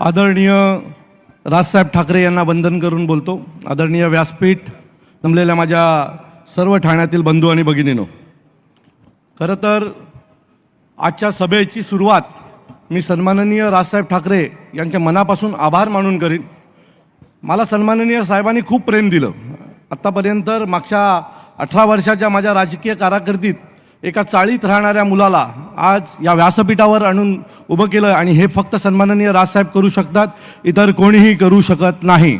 आदरणीय राजसाहेब ठाकरे यांना वंदन करून बोलतो. आदरणीय व्यासपीठ, जमलेल्या माझ्या सर्व ठाण्यातील बंधू आणि भगिनींनो, खरं तर आजच्या सभेची सुरुवात मी सन्माननीय राजसाहेब ठाकरे यांच्या मनापासून आभार मानून करीन. मला सन्माननीय साहेबांनी खूप प्रेम दिलं. आत्तापर्यंत मागच्या 18 वर्षाच्या माझ्या राजकीय कारकिर्दीत एका चाळीत राहणाऱ्या मुलाला आज या व्यासपीठावर आणून उभं केलं आणि हे फक्त सन्माननीय राजसाहेब करू शकतात, इतर कोणीही करू शकत नाही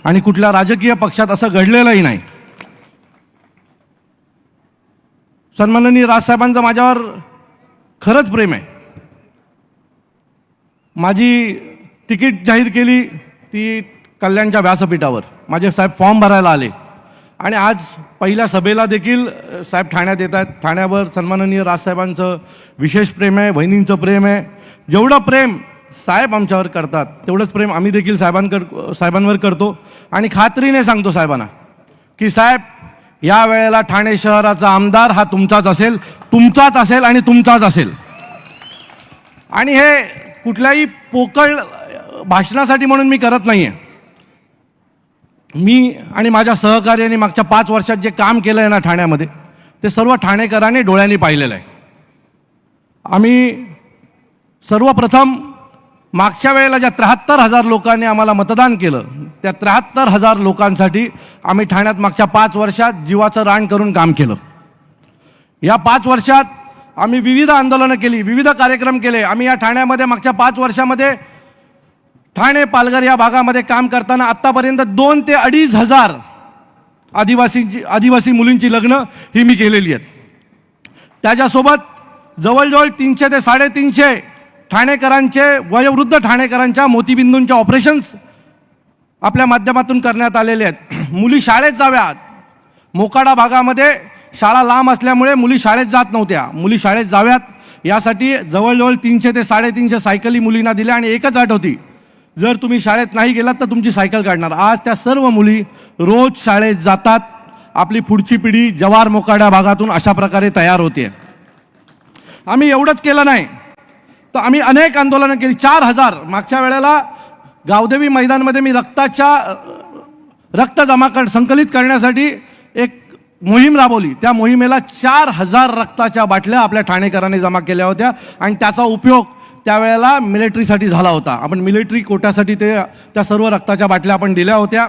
आणि कुठल्या राजकीय पक्षात असं घडलेलंही नाही. सन्माननीय राजसाहेबांचं माझ्यावर खरंच प्रेम आहे. माझी तिकीट जाहीर केली ती कल्याणच्या व्यासपीठावर. माझे साहेब फॉर्म भरायला आले आणि आज पहिल्या सभेला देखील साहेब ठाण्यात येत आहेत. ठाण्यावर सन्माननीय राजसाहेबांचं विशेष प्रेम आहे, बहिणींचं प्रेम आहे. जेवढं प्रेम साहेब आमच्यावर करतात तेवढंच प्रेम आम्ही देखील साहेबांवर करतो आणि खात्रीने सांगतो साहेबांना की साहेब, या वेळेला ठाणे शहराचा आमदार हा तुमचाच असेल आणि तुमचाच असेल. आणि हे कुठल्याही पोकळ भाषणासाठी म्हणून मी करत नाही आहे. मी आणि माझ्या सहकार्याने मागच्या 5 वर्षात जे काम केलं आहे ना ठाण्यामध्ये, ते सर्व ठाणेकरांनी डोळ्यांनी पाहिलेलं आहे. आम्ही सर्वप्रथम मागच्या वेळेला ज्या 73,000 लोकांनी आम्हाला मतदान केलं, त्या 73,000 लोकांसाठी आम्ही ठाण्यात मागच्या 5 वर्षात जीवाचं रान करून काम केलं. या 5 वर्षात आम्ही विविध आंदोलनं केली, विविध कार्यक्रम केले. आम्ही या ठाण्यामध्ये मागच्या 5 वर्षामध्ये ठाणे पालघर या भागामध्ये काम करताना आत्तापर्यंत 2 ते 2,500 आदिवासी मुलींची लग्न ही मी केलेली आहेत. त्याच्यासोबत जवळजवळ 300 ते 350 ठाणेकरांचे, वयोवृद्ध ठाणेकरांच्या मोतीबिंदूंच्या ऑपरेशन्स आपल्या माध्यमातून करण्यात आलेले आहेत. मुली शाळेत जाव्यात. मोकाडा भागामध्ये शाळा लांब असल्यामुळे मुली शाळेत जात नव्हत्या. मुली शाळेत जाव्यात यासाठी जवळजवळ 300 ते 350 सायकली मुलींना दिल्या आणि एकच अट होती, जर तुम्ही शाळेत नाही गेलात तर तुमची सायकल काढणार. आज त्या सर्व मुली रोज शाळेत जातात. आपली पुढची पिढी जव्हार मोकाडा भागातून अशा प्रकारे तयार होते. आम्ही एवढंच केलं नाही तर आम्ही अनेक आंदोलनं केली. 4,000 मागच्या वेळेला गावदेवी मैदानमध्ये मी रक्त संकलित करण्यासाठी एक मोहीम राबवली. त्या मोहिमेला 4,000 रक्ताच्या बाटल्या आपल्या ठाणेकरांनी जमा केल्या होत्या आणि त्याचा उपयोग त्यावेळेला मिलिटरीसाठी झाला होता. आपण मिलिटरी कोट्यासाठी त्या सर्व रक्ताच्या बाटल्या आपण दिल्या होत्या.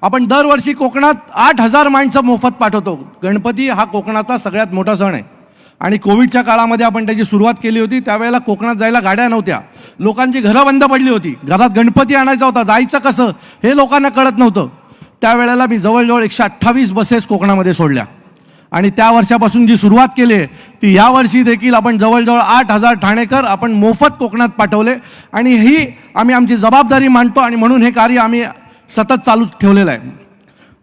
आपण दरवर्षी कोकणात 8,000 माणसं मोफत पाठवतो. गणपती हा कोकणाचा सगळ्यात मोठा सण आहे आणि कोविडच्या काळामध्ये आपण त्याची सुरुवात केली होती. त्यावेळेला कोकणात जायला गाड्या नव्हत्या. लोकांची घरं बंद पडली होती. घरात गणपती आणायचा होता, जायचं कसं हे लोकांना कळत नव्हतं. त्यावेळेला मी जवळजवळ 128 बसेस कोकणामध्ये सोडल्या आणि त्या वर्षापासून जी सुरुवात केली आहे ती यावर्षी देखील आपण जवळजवळ 8,000 ठाणेकर आपण मोफत कोकणात पाठवले आणि ही आम्ही आमची जबाबदारी मानतो आणि म्हणून हे कार्य आम्ही सतत चालू ठेवलेलं आहे.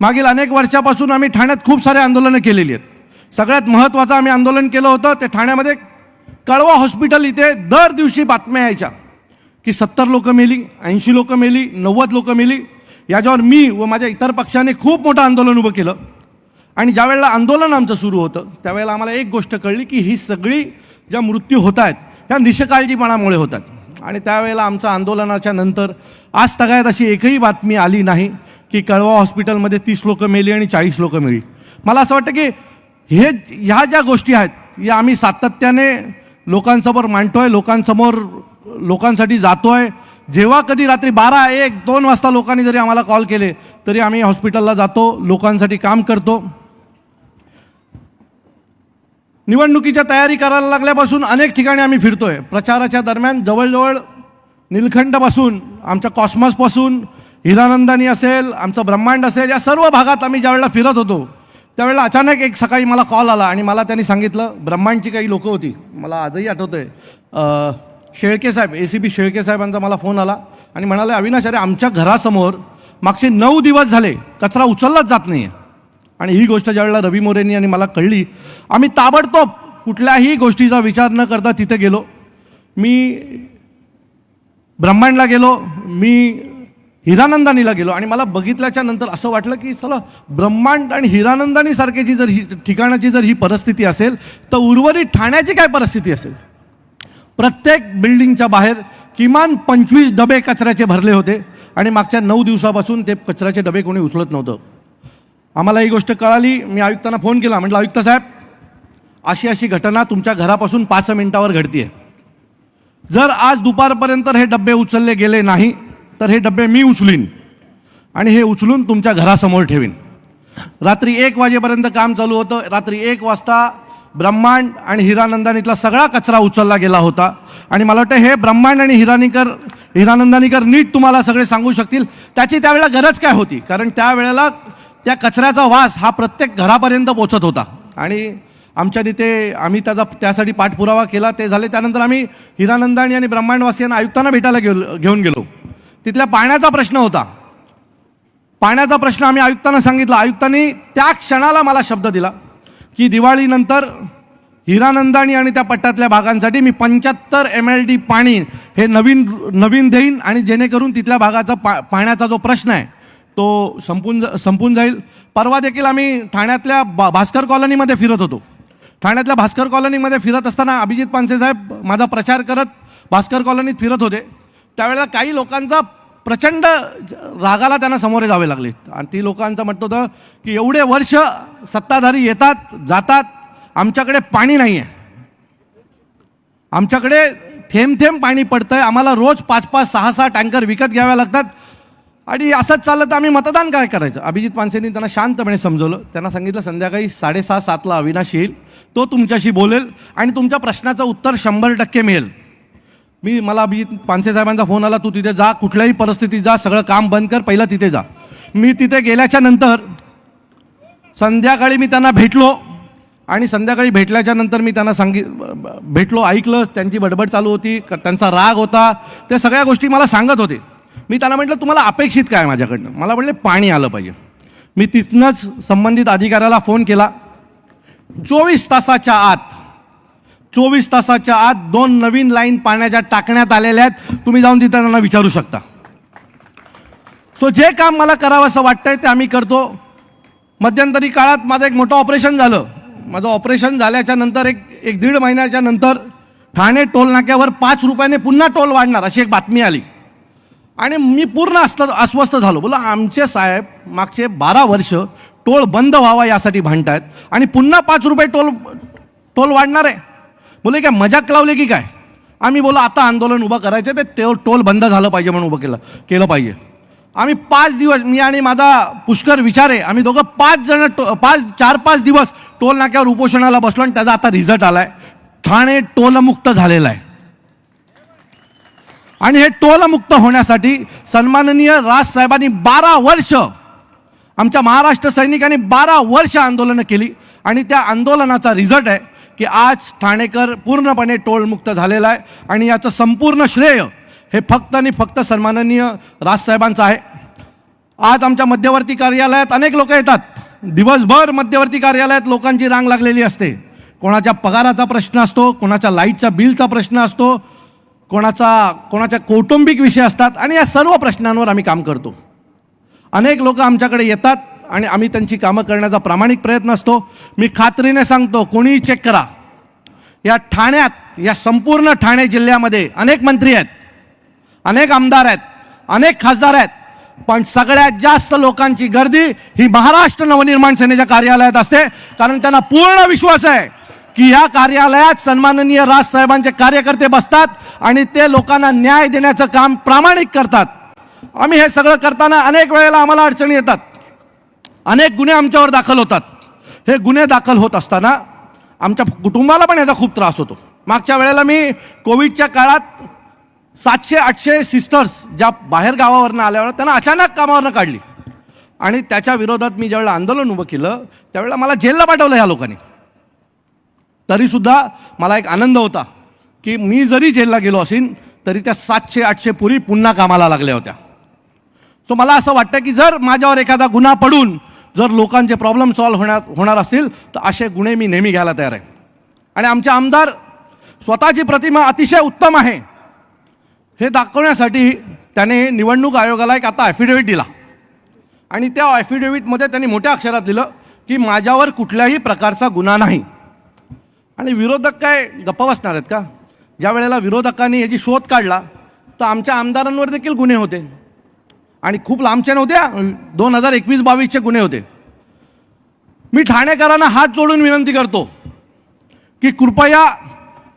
मागील अनेक वर्षापासून आम्ही ठाण्यात खूप सारे आंदोलनं केलेली आहेत. सगळ्यात महत्त्वाचं आम्ही आंदोलन केलं होतं ते ठाण्यामध्ये कळवा हॉस्पिटल इथे दर दिवशी बातम्या यायच्या की 70 लोकं मेली, 80 लोकं मेली, 90 लोकं मेली. याच्यावर मी व माझ्या इतर पक्षाने खूप मोठं आंदोलन उभं केलं आणि ज्या वेळेला आंदोलन आमचं सुरू होतं त्यावेळेला आम्हाला एक गोष्ट कळली की ही सगळी ज्या मृत्यू होत आहेत ह्या निष्काळजीपणामुळे होतात. आणि त्यावेळेला आमच्या आंदोलनाच्या नंतर आज तगायत अशी एकही बातमी आली नाही की कळवा हॉस्पिटलमध्ये 30 लोकं मेली आणि 40 लोकं मेली. मला असं वाटतं की ह्या ज्या गोष्टी आहेत या आम्ही सातत्याने लोकांसमोर मांडतोय, लोकांसाठी जातोय. जेव्हा कधी रात्री 12, 1, 2 वाजता लोकांनी जरी आम्हाला कॉल केले तरी आम्ही हॉस्पिटलला जातो, लोकांसाठी काम करतो. निवडणुकीच्या तयारी करायला लागल्यापासून अनेक ठिकाणी आम्ही फिरतोय. प्रचाराच्या दरम्यान जवळजवळ निलखंडपासून, आमच्या कॉस्मॉसपासून, हिरानंदानी असेल, आमचं ब्रह्मांड असेल, या सर्व भागात आम्ही ज्यावेळेला फिरत होतो त्यावेळेला अचानक एक सकाळी मला कॉल आला आणि मला त्यांनी सांगितलं, ब्रह्मांडची काही लोकं होती, मला आजही आठवतंय, शेळके साहेब, ACP शेळके साहेबांचा मला फोन आला आणि म्हणाले, अविनाश, अरे आमच्या घरासमोर मागचे 9 दिवस झाले कचरा उचललाच जात नाही आहे. आणि ही गोष्ट ज्यावेळेला रवी मोरेंनी आणि मला कळली, आम्ही ताबडतोब कुठल्याही गोष्टीचा विचार न करता तिथे गेलो. मी ब्रह्मांडला गेलो, मी हिरानंदानीला गेलो आणि मला बघितल्याच्या नंतर असं वाटलं की चला, ब्रह्मांड आणि हिरानंदानी सारख्याची जर ठिकाणाची जर ही परिस्थिती असेल तर उर्वरित ठाण्याची काय परिस्थिती असेल. प्रत्येक बिल्डिंगच्या बाहेर किमान 25 डबे कचऱ्याचे भरले होते आणि मागच्या 9 दिवसापासून ते कचऱ्याचे डबे कोणी उचलत नव्हतं. आम्हाला ही गोष्ट कळाली. मी आयुक्तांना फोन केला. म्हटलं, आयुक्त साहेब, अशी अशी घटना तुमच्या घरापासून 5 मिनिटावर घडतीये. जर आज दुपारपर्यंत हे डबे उचलले गेले नाही तर हे डबे मी उचलीन आणि हे उचलून तुमच्या घरासमोर ठेवीन. रात्री 1 वाजेपर्यंत काम चालू होतं. रात्री 1 वाजता ब्रह्मांड आणि हिरानंदानीतला सगळा कचरा उचलला गेला होता. आणि मला वाटतं हे ब्रह्मांड आणि हिरानंदानीकर नीट तुम्हाला सगळे सांगू शकतील त्याची त्यावेळेला गरज काय होती. कारण त्यावेळेला त्या कचऱ्याचा वास हा प्रत्येक घरापर्यंत पोचत होता. आणि आमच्यानी आम्ही त्यासाठी पाठपुरावा केला. ते झाले. त्यानंतर आम्ही हिरानंदानी आणि ब्रह्मांडवासियांना आयुक्तांना भेटायला घेऊन गेलो. तिथल्या पाण्याचा प्रश्न होता. पाण्याचा प्रश्न आम्ही आयुक्तांना सांगितला. आयुक्तांनी त्या क्षणाला मला शब्द दिला की दिवाळीनंतर हिरानंदानी आणि त्या पट्ट्यातल्या भागांसाठी मी 75 MLD पाणी हे नवीन देईन आणि जेणेकरून तिथल्या भागाचा पाण्याचा जो प्रश्न आहे तो संपून जाईल. परवा देखील आम्ही ठाण्यातल्या भास्कर कॉलनीमध्ये फिरत होतो. ठाण्यातल्या भास्कर कॉलनीमध्ये फिरत असताना अभिजित पानसे साहेब माझा प्रचार करत भास्कर कॉलनीत फिरत होते. त्यावेळेला काही लोकांचा प्रचंड रागाला त्यांना सामोरे जावे लागले. आणि ती लोकांचं म्हणत होतं की एवढे वर्ष सत्ताधारी येतात जातात, आमच्याकडे पाणी नाही आहे, आमच्याकडे थेंब थेंब पाणी पडतंय, आम्हाला रोज 5-5, 6-6 टँकर विकत घ्यावे लागतात आणि असंच चाललं तर आम्ही मतदान काय करायचं. अभिजित पानसेंनी त्यांना शांतपणे समजवलं. त्यांना सांगितलं संध्याकाळी 6:30-7ला अविनाश येईल, तो तुमच्याशी बोलेल आणि तुमच्या प्रश्नाचं उत्तर 100% मिळेल. मला अभिजित पानसे साहेबांचा फोन आला, तू तिथे जा, कुठल्याही परिस्थितीत जा, सगळं काम बंद कर, पहिलं तिथे जा. मी तिथे गेल्याच्या नंतर संध्याकाळी मी त्यांना भेटलो आणि संध्याकाळी भेटल्याच्या नंतर मी त्यांना भेटलो, ऐकलं, त्यांची बडबड चालू होती, त्यांचा राग होता, ते सगळ्या गोष्टी मला सांगत होते. मी त्यांना म्हटलं, तुम्हाला अपेक्षित काय माझ्याकडनं. मला म्हटले पाणी आलं पाहिजे. मी तिथनंच संबंधित अधिकाऱ्याला फोन केला. 24 तासाच्या आत 2 नवीन लाईन पाण्याच्या टाकण्यात आलेल्या आहेत. तुम्ही जाऊन तिथे त्यांना विचारू शकता. सो जे काम मला करावं असं वाटतंय ते आम्ही करतो. मध्यंतरी काळात माझं एक मोठं ऑपरेशन झालं. माझं ऑपरेशन झाल्याच्या नंतर एक 1.5 महिन्याच्या नंतर ठाणे टोल नाक्यावर 5 रुपयाने पुन्हा टोल वाढणार अशी एक बातमी आली आणि मी पूर्ण अस्वस्थ झालो. बोला, आमचे साहेब मागचे 12 वर्ष टोल बंद व्हावा यासाठी भांडतायत आणि पुन्हा 5 रुपये टोल वाढणार आहे. बोले काय मजाक लावले की काय. आम्ही बोला आता आंदोलन उभं करायचं, ते टोल बंद झालं पाहिजे म्हणून उभं केलं पाहिजे. आम्ही 5 दिवस, मी आणि माझा पुष्कर विचारे, आम्ही दोघं 4-5 दिवस टोल नाक्यावर उपोषणाला बसलो आणि त्याचा आता रिझल्ट आलाय. ठाणे टोलमुक्त झालेला आहे. आणि हे टोलमुक्त होण्यासाठी सन्माननीय राजसाहेबांनी 12 वर्ष, आमच्या महाराष्ट्र सैनिकांनी 12 वर्ष आंदोलनं केली आणि त्या आंदोलनाचा रिझल्ट आहे की आज ठाणेकर पूर्णपणे टोलमुक्त झालेला आहे. आणि याचं संपूर्ण श्रेय हे फक्त आणि फक्त सन्माननीय राजसाहेबांचं आहे. आज आमच्या मध्यवर्ती कार्यालयात अनेक लोक येतात. दिवसभर मध्यवर्ती कार्यालयात लोकांची रांग लागलेली असते. कोणाच्या पगाराचा प्रश्न असतो, कोणाच्या लाईटच्या बिलचा प्रश्न असतो, कोणाच्या कौटुंबिक विषय असतात आणि या सर्व प्रश्नांवर आम्ही काम करतो. अनेक लोक आमच्याकडे येतात आणि आम्ही त्यांची कामं करण्याचा प्रामाणिक प्रयत्न असतो. मी खात्रीने सांगतो, कोणीही चेक करा, या ठाण्यात, या संपूर्ण ठाणे जिल्ह्यामध्ये अनेक मंत्री आहेत, अनेक आमदार आहेत, अनेक खासदार आहेत, पण सगळ्यात जास्त लोकांची गर्दी ही महाराष्ट्र नवनिर्माण सेनेच्या कार्यालयात असते. कारण त्यांना पूर्ण विश्वास आहे की या कार्यालयात सन्माननीय राजसाहेबांचे कार्यकर्ते बसतात आणि ते लोकांना न्याय देण्याचं काम प्रामाणिक करतात. आम्ही हे सगळं करताना अनेक वेळेला आम्हाला अडचणी येतात, अनेक गुन्हे आमच्यावर दाखल होतात. हे गुन्हे दाखल होत असताना आमच्या कुटुंबाला पण याचा खूप त्रास होतो. मागच्या वेळेला मी कोविडच्या काळात 700-800 सिस्टर्स ज्या बाहेर गावावरनं आल्यावर त्यांना अचानक कामावरनं काढली आणि त्याच्या विरोधात मी ज्यावेळेला आंदोलन उभं केलं त्यावेळेला मला जेलला पाठवलं ह्या लोकांनी. तरीसुद्धा मला एक आनंद होता की मी जरी जेलला गेलो असेन तरी त्या 700-800 पुरी पुन्हा कामाला लागल्या होत्या. सो मला असं वाटतं की जर माझ्यावर एखादा गुन्हा पडून जर लोकांचे प्रॉब्लेम सॉल्व्ह होणार असतील तर असे गुन्हे मी नेहमी घ्यायला तयार आहे. आणि आमचे आमदार स्वतःची प्रतिमा अतिशय उत्तम आहे हे दाखवण्यासाठी त्याने निवडणूक आयोगाला एक आता ॲफिडेव्हिट दिला आणि त्या ॲफिडेव्हिटमध्ये त्यांनी मोठ्या अक्षरात लिहिलं की माझ्यावर कुठल्याही प्रकारचा गुन्हा नाही. आणि विरोधक काय गप्पा बसणार आहेत का. ज्या वेळेला विरोधकांनी याची शोध काढला तर आमच्या आमदारांवर देखील गुन्हे होते आणि खूप लांबचे नव्हते. 2021-22चे गुन्हे होते. मी ठाणेकरांना हात जोडून विनंती करतो की कृपया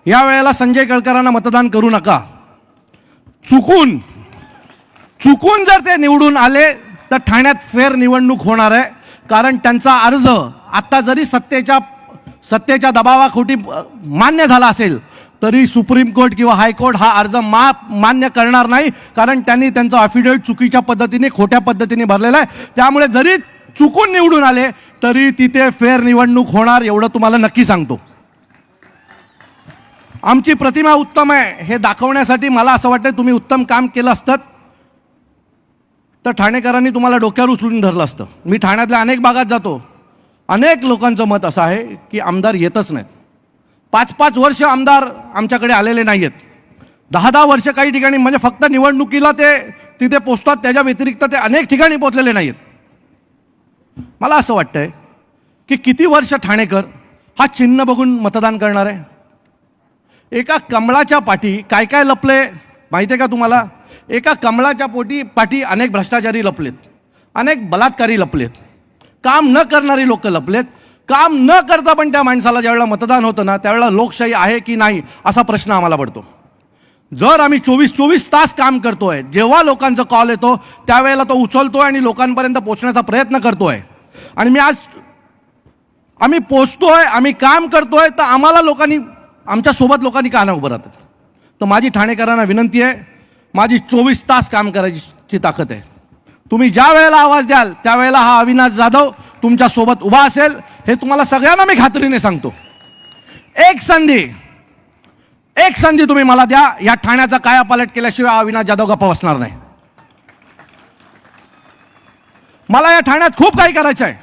या वेळेला संजय केळकरांना मतदान करू नका. चुकून जर ते निवडून आले तर ठाण्यात फेर निवडणूक होणार आहे. कारण त्यांचा अर्ज आता जरी सत्तेच्या दबावाखोटी मान्य झाला असेल तरी सुप्रीम कोर्ट किंवा हायकोर्ट हा अर्ज मान्य करणार नाही. कारण त्यांनी त्यांचा अफिडेविट चुकीच्या पद्धतीने खोट्या पद्धतीने भरलेला आहे. त्यामुळे जरी चुकून निवडून आले तरी तिथे फेर निवडणूक होणार एवढं तुम्हाला नक्की सांगतो. आमची प्रतिमा उत्तम आहे हे दाखवण्यासाठी मला असं वाटतं तुम्ही उत्तम काम केलं असतं तर ठाणेकरांनी तुम्हाला डोक्यावर उचलून धरलं असतं. मी ठाण्यातल्या अनेक भागात जातो. अनेक लोकांचं मत असं आहे की आमदार येतच नाहीत. 5-5 वर्ष आमदार आमच्याकडे आलेले नाही आहेत. 10-10 वर्ष काही ठिकाणी म्हणजे फक्त निवडणुकीला ते तिथे पोचतात. त्याच्या व्यतिरिक्त ते अनेक ठिकाणी पोचलेले नाही आहेत. मला असं वाटतंय की किती वर्ष ठाणेकर हा चिन्ह बघून मतदान करणार आहे. एका कमळाच्या पाठी काय काय लपले माहिती आहे का तुम्हाला. एका कमळाच्या पाठी अनेक भ्रष्टाचारी लपलेत, अनेक बलात्कारी लपलेत, काम न करणारी लोक लपलेत. काम न करता पण त्या माणसाला ज्यावेळेला मतदान होतं ना त्यावेळेला लोकशाही आहे की नाही असा प्रश्न आम्हाला पडतो. जर आम्ही 24 तास काम करतोय, जेव्हा लोकांचा कॉल येतो त्यावेळेला तो उचलतोय आणि लोकांपर्यंत पोहोचण्याचा प्रयत्न करतोय आणि आम्ही पोचतोय, आम्ही काम करतोय तर आमच्यासोबत लोकांनी का नाही उभं राहतात. तर माझी ठाणेकरांना विनंती आहे, माझी 24 तास काम करायची ताकद आहे. तुम्ही ज्या वेळेला आवाज द्याल त्यावेळेला हा अविनाश जाधव तुमच्यासोबत उभा असेल हे तुम्हाला सगळ्यांना मी खात्रीने सांगतो. एक संधी तुम्ही मला द्या. या ठाण्याचा कायापालट केल्याशिवाय हा अविनाश जाधव गप्पा बसणार नाही. मला या ठाण्यात खूप काही करायचं आहे.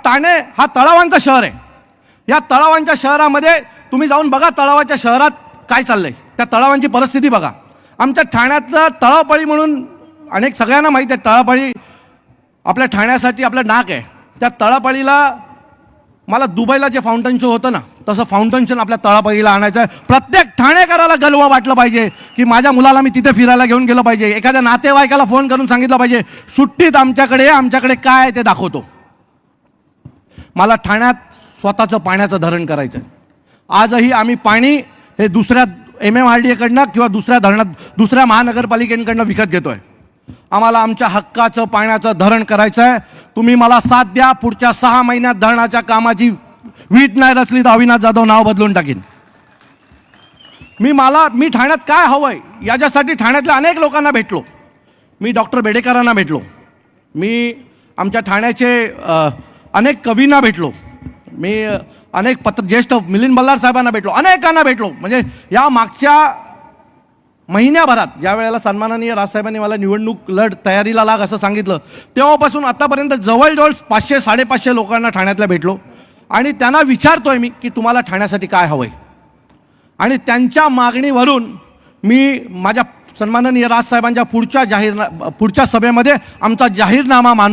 ठाणे हा तळावांचं शहर आहे. या तळावांच्या शहरामध्ये तुम्ही जाऊन बघा तळावाच्या शहरात काय चाललंय. त्या तळावांची परिस्थिती बघा. आमच्या ठाण्यातलं तळावपाळी म्हणून सगळ्यांना माहीत आहे. तळापाळी आपल्या ठाण्यासाठी आपलं नाक आहे. त्या तळापाळीला मला दुबईला जे फाउंटन शो होतं ना तसं फाउंटन शो आपल्या तळापाळीला आणायचं आहे. प्रत्येक ठाणेकराला गर्व वाटलं पाहिजे की माझ्या मुलाला मी तिथे फिरायला घेऊन गेलो पाहिजे. एखाद्या नातेवाईकाला फोन करून सांगितलं पाहिजे सुट्टीत आमच्याकडे काय आहे ते दाखवतो. मला ठाण्यात स्वतःचं पाण्याचं धरण करायचं आहे. आजही आम्ही पाणी हे दुसऱ्या MMRDA किंवा दुसऱ्या महानगरपालिकेकडनं विकत घेतोय. आम्हाला आमच्या हक्काचं पाण्याचं धरण करायचं आहे. तुम्ही मला साथ द्या. पुढच्या 6 महिन्यात धरणाच्या कामाची वीट नाही रचली तर अविनाश जाधव नाव बदलून टाकीन. मी ठाण्यात काय हवंय याच्यासाठी ठाण्यातल्या अनेक लोकांना भेटलो. मी डॉक्टर बेडेकरांना भेटलो. मी आमच्या ठाण्याचे अनेक कवींना भेटलो. मी अनेक ज्येष्ठ मिलिंद बल्लाळ साहेबांना भेटलो. अनेकांना भेटलो. म्हणजे या मागच्या महिन्याभरात ज्या वेळेला सन्माननीय राजसाहेबांनी मला निवडणूक तयारीला लाग असं सांगितलं तेव्हापासून आतापर्यंत जवळजवळ 500-550 लोकांना ठाण्यातल्या भेटलो आणि त्यांना विचारतोय मी की तुम्हाला ठाण्यासाठी काय हवंय. आणि त्यांच्या मागणीवरून मी माझ्या सन्माननीय राजसाहेबांच्या पुढच्या सभेमध्ये आमचा जाहीरनामा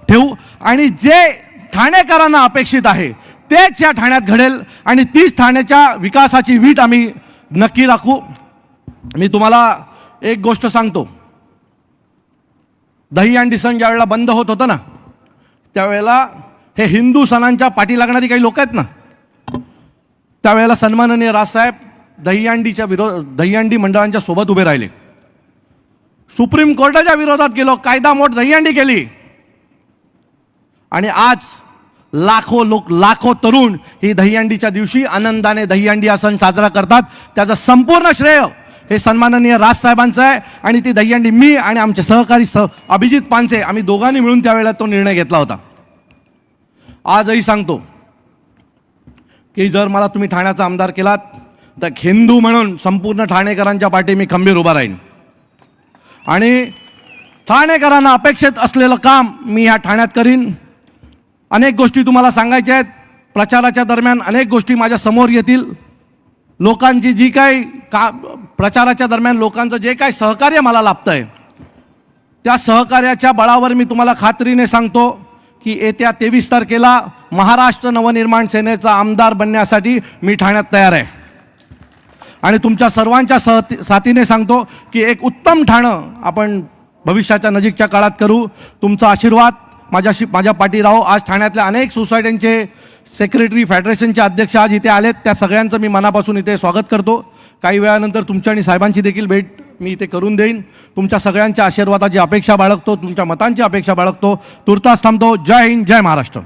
ठेवू आणि जे ठाणेकरांना अपेक्षित आहे तेच या ठाण्यात घडेल आणि तीच ठाण्याच्या विकासाची वीट आम्ही नक्की राखू. मी तुम्हाला एक गोष्ट सांगतो. दहीहंडी सण ज्या वेळेला बंद होत होतं ना त्यावेळेला हे हिंदू सणांच्या पाठी लागणारी काही लोक आहेत ना त्यावेळेला सन्माननीय राजसाहेब दहीहंडी मंडळांच्या सोबत उभे राहिले. सुप्रीम कोर्टाच्या विरोधात गेलो, कायदा मोड दहीहंडी केली आणि आज लाखो तरुण ही दहीहंडीच्या दिवशी आनंदाने दहीहंडी हा सण साजरा करतात. त्याचं संपूर्ण श्रेय हे सन्माननीय राजसाहेबांचं आहे आणि ती दहीहंडी मी आणि आमचे सहकारी अभिजित पानसे आम्ही दोघांनी मिळून त्यावेळेला तो निर्णय घेतला होता. आजही सांगतो की जर मला तुम्ही ठाण्याचा आमदार केलात तर हिंदू म्हणून संपूर्ण ठाणेकरांच्या पाठी मी खंबीर उभा राहीन आणि ठाणेकरांना अपेक्षित असलेलं काम मी ह्या ठाण्यात करीन. अनेक गोष्टी तुम्हाला सांगायच्या आहेत. प्रचाराच्या दरम्यान अनेक गोष्टी माझ्या समोर येतील. लोकांची जी काही प्रचाराच्या दरम्यान लोकांचं जे काही सहकार्य मला लाभतंय त्या सहकार्याच्या बळावर मी तुम्हाला खात्रीने सांगतो की येत्या 23 तारखेला महाराष्ट्र नवनिर्माण सेनेचा आमदार बनण्यासाठी मी ठाण्यात तयार आहे. आणि तुमच्या सर्वांच्या साथीने सांगतो की एक उत्तम ठाणं आपण भविष्याच्या नजीकच्या काळात करू. तुमचा आशीर्वाद माझ्या पाठी राहो. आज ठाण्यातल्या अनेक सोसायट्यांचे सेक्रेटरी, फेडरेशनचे अध्यक्ष आज इथे आलेत. त्या सगळ्यांचं मी मनापासून इथे स्वागत करतो. काही वेळानंतर तुमच्या आणि साहेबांची देखील भेट मी इथे करून देईन. तुमच्या सगळ्यांच्या आशीर्वादाची अपेक्षा बाळगतो, तुमच्या मतांची अपेक्षा बाळगतो. तुर्तास थांबतो. जय हिंद, जय महाराष्ट्र.